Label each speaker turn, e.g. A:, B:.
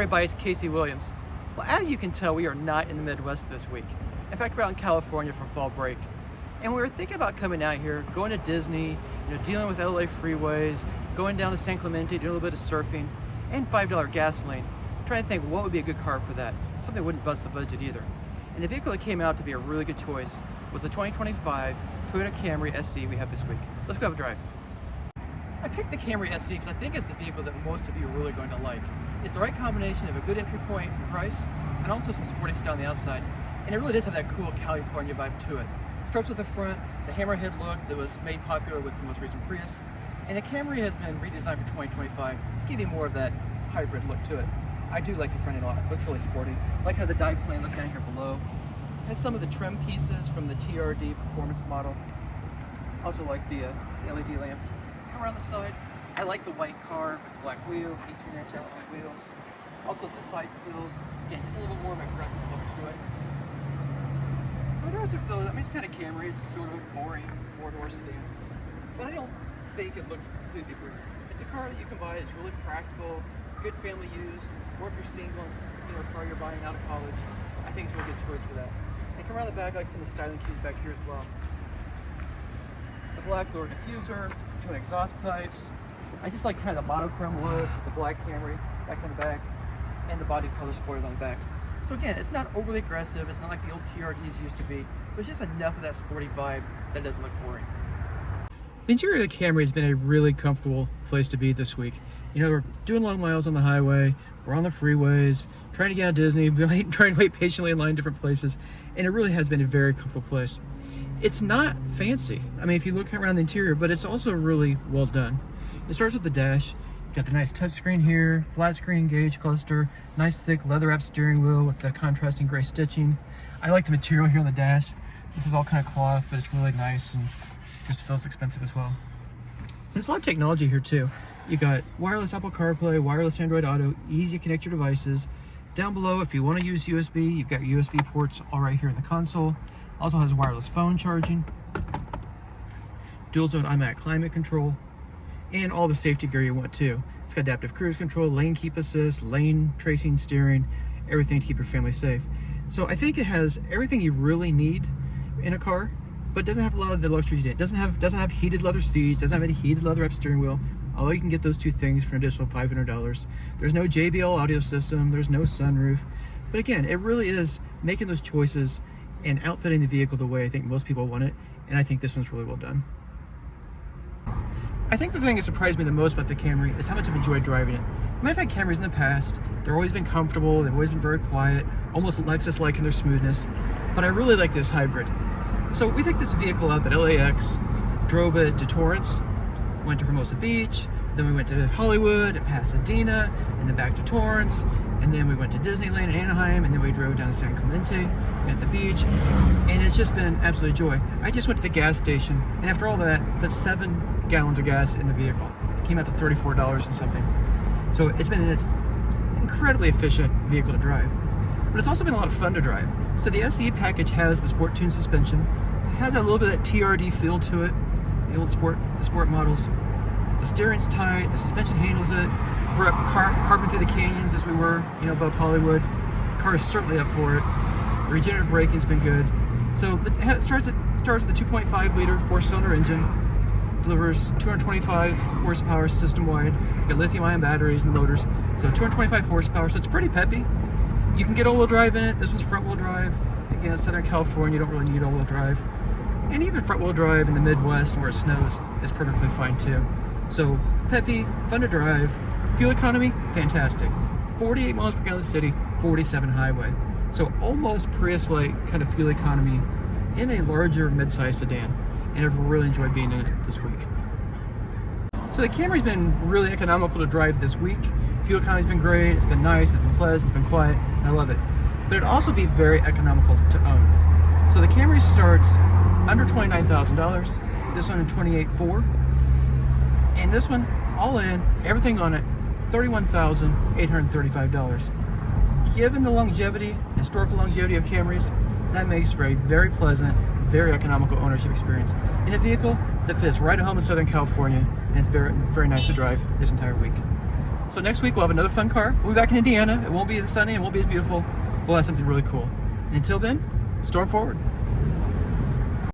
A: everybody, it's Casey Williams. Well, as you can tell, we are not in the Midwest this week. In fact, we're out in California for fall break. And we were thinking about coming out here, going to Disney, dealing with LA freeways, going down to San Clemente, doing a little bit of surfing, and $5 gasoline. Trying to think what would be a good car for that. Something that wouldn't bust the budget either. And the vehicle that came out to be a really good choice was the 2025 Toyota Camry SE we have this week. Let's go have a drive. I picked the Camry SE because I think it's the vehicle that most of you are really going to like. It's the right combination of a good entry point and price, and also some sporty style on the outside. And it really does have that cool California vibe to it. It starts with the front, the hammerhead look that was made popular with the most recent Prius. And the Camry has been redesigned for 2025 to give you more of that hybrid look to it. I do like the front end a lot. It looks really sporty. I like how the dive plane look down here below. It has some of the trim pieces from the TRD performance model. Also like the LED lamps. Come around the side. I like the white car with the black wheels, 18-inch alloy wheels. Also the side sills. Again, just a little more of an aggressive look to it. But the rest of those, I mean, it's kind of Camry. It's sort of a boring four-door sedan. But I don't think it looks completely brutal. It's a car that you can buy. It's really practical, good family use, or if you're single and a car you're buying out of college, I think it's a really good choice for that. And come around the back, I like some of the styling cues back here as well. The black lower diffuser, twin exhaust pipes. I just like kind of the monochrome look with the black Camry back on the back, and the body color spoiler on the back. So again, it's not overly aggressive. It's not like the old TRDs used to be, but it's just enough of that sporty vibe that it doesn't look boring. The interior of the Camry has been a really comfortable place to be this week. We're doing long miles on the highway, we're on the freeways, trying to get out of Disney, trying to wait patiently in line in different places, and it really has been a very comfortable place. It's not fancy, I mean, if you look around the interior, but it's also really well done. It starts with the dash. You've got the nice touchscreen here, flat screen gauge cluster, nice thick leather wrapped steering wheel with the contrasting gray stitching. I like the material here on the dash. This is all kind of cloth, but it's really nice and just feels expensive as well. There's a lot of technology here too. You got wireless Apple CarPlay, wireless Android Auto, easy to connect your devices. Down below, if you want to use USB, you've got your USB ports all right here in the console. Also has wireless phone charging, dual zone automatic climate control, and all the safety gear you want too. It's got adaptive cruise control, lane keep assist, lane tracing steering, everything to keep your family safe. So I think it has everything you really need in a car, but doesn't have a lot of the luxuries you need. Doesn't have heated leather seats, doesn't have any heated leather wrapped steering wheel. Although you can get those two things for an additional $500. There's no JBL audio system, there's no sunroof. But again, it really is making those choices and outfitting the vehicle the way I think most people want it, and I think this one's really well done. I think the thing that surprised me the most about the Camry is how much I've enjoyed driving it. I've had Camrys in the past, they've always been comfortable, they've always been very quiet, almost Lexus-like in their smoothness, but I really like this hybrid. So we picked this vehicle up at LAX, drove it to Torrance, went to Hermosa Beach, then we went to Hollywood and Pasadena, and then back to Torrance, and then we went to Disneyland in Anaheim, and then we drove down to San Clemente at the beach, and it's just been absolute joy. I just went to the gas station, and after all that, put 7 gallons of gas in the vehicle. It came out to $34 and something. So it's been an incredibly efficient vehicle to drive, but it's also been a lot of fun to drive. So the SE package has the Sport Tune suspension, has a little bit of that TRD feel to it, the old sport models. The steering's tight, the suspension handles it. We're up carving through the canyons as we were, above Hollywood. The car is certainly up for it. Regenerative braking's been good. So it starts with a 2.5 liter 4-cylinder engine. Delivers 225 horsepower system-wide. You've got lithium-ion batteries and motors. So 225 horsepower, so it's pretty peppy. You can get all-wheel drive in it. This one's front-wheel drive. Again, it's Southern California, you don't really need all-wheel drive. And even front-wheel drive in the Midwest where it snows is perfectly fine too. So peppy, fun to drive. Fuel economy, fantastic. 48 miles per gallon in the city, 47 highway. So almost Prius-like kind of fuel economy in a larger mid-size sedan. And I've really enjoyed being in it this week. So the Camry's been really economical to drive this week. Fuel economy's been great, it's been nice, it's been pleasant, it's been quiet, and I love it. But it'd also be very economical to own. So the Camry starts under $29,000, this one in $28,400, and this one, all in, everything on it, $31,835. Given the longevity, historical longevity of Camrys, that makes for a very pleasant, very economical ownership experience in a vehicle that fits right at home in Southern California, and it's very, very nice to drive this entire week. So next week we'll have another fun car. We'll be back in Indiana. It won't be as sunny, it won't be as beautiful. We'll have something really cool. And until then, storm forward.